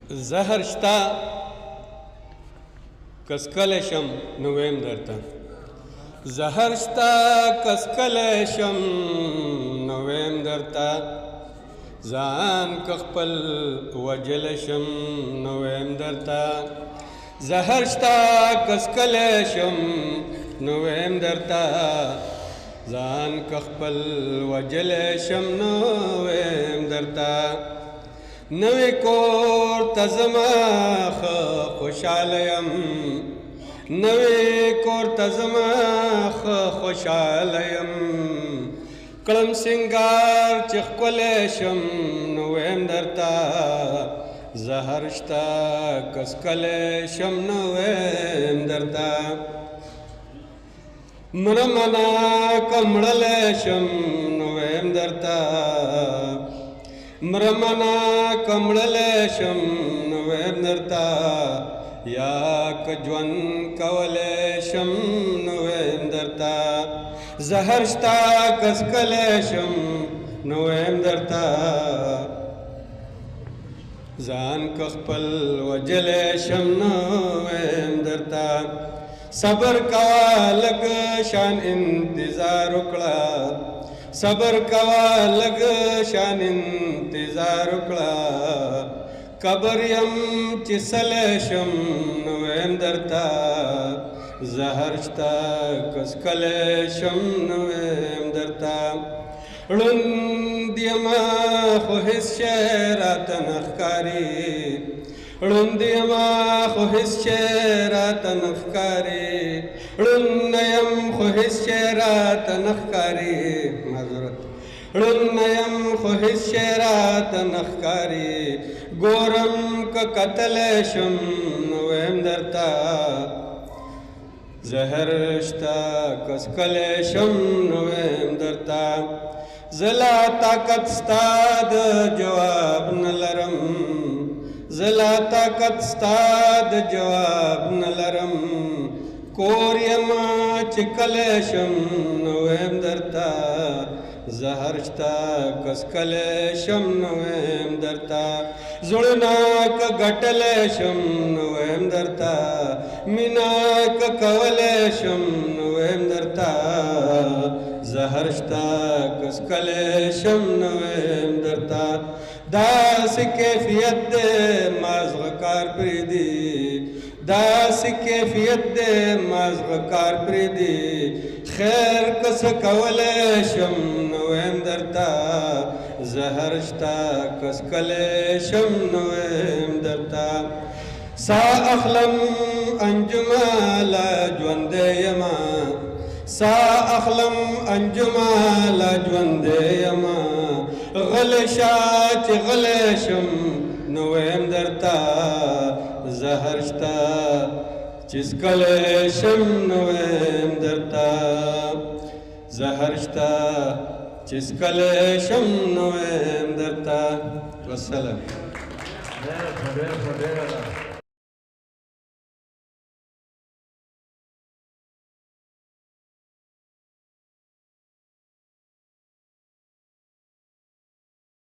زهر شته کسکلی شم نو ویم درته زهر شته کسکلی شم نو ویم درته ځان که خپل وجلی شم نو ویم درته زهر شته کسکلی شم نو ویم درته ځان که خپل وجلی شم نو ویم درته نوی کور ته زما ښه خوشحاله یم نوی کور ته زما ښه خوشحاله یم کړم سینګار چې ښکلی شم نو ویم درته زهر شته کسکلی شم نو ویم درته مړه منه که مړلی شم نو ویم درته مړه منه که مړلی شم نو ویم درته یا که ژوند کولی شم نو ویم درته زهر شته کسکلی شم نو ویم درته ځان که خپل وجلی شم نو ویم درته صبر کوه لږ شان انتظار وکړه صبر کوه لږ شان انتظار وکړه قبر یم چې سلی شم نو ویم درته زهر شته کسکلی شم نو ویم درته ړوند یمه خو هېڅ شی راته نه ښکاري ړوند یمه خو هېڅ شی راته نه ښکاري ړوند نه یم خو هېڅ شی راته نه ښکاري معذرت ړوند نه یم خو هېڅ شی راته نه ښکاري ګورم که کتلی شم نو ویم درته زهر شته کسکلی شم نو ویم درته زه لا طاقت ستا د جواب نه لرم زه لا طاقت ستا د جواب نه لرم کور یمه چې کلی شم نو ویم درته زهر شته کسکلی شم نو ویم درته زړونه که ګټلی شم نو ویم درته مینه که کولی شم نو ویم درته زهر شته کسکلی شم نو ویم درته داسې کیفیت دی مازغه کار پرېږدي داسې کیفیت دی مازغه کار پرېږدي خیر که څه کولی شم نو ویم درته زهر شته کسکلی شم نو ویم درته ساه اخلم انجمه لا ژوندی یمه ساه اخلم انجمه لا ژوندی یمه غلی شه چې غلی شم نو ویم درته زهر شته چې څکلی شم نو ویم درته زهر شته چې څکلی شم نو ویم درته والسلام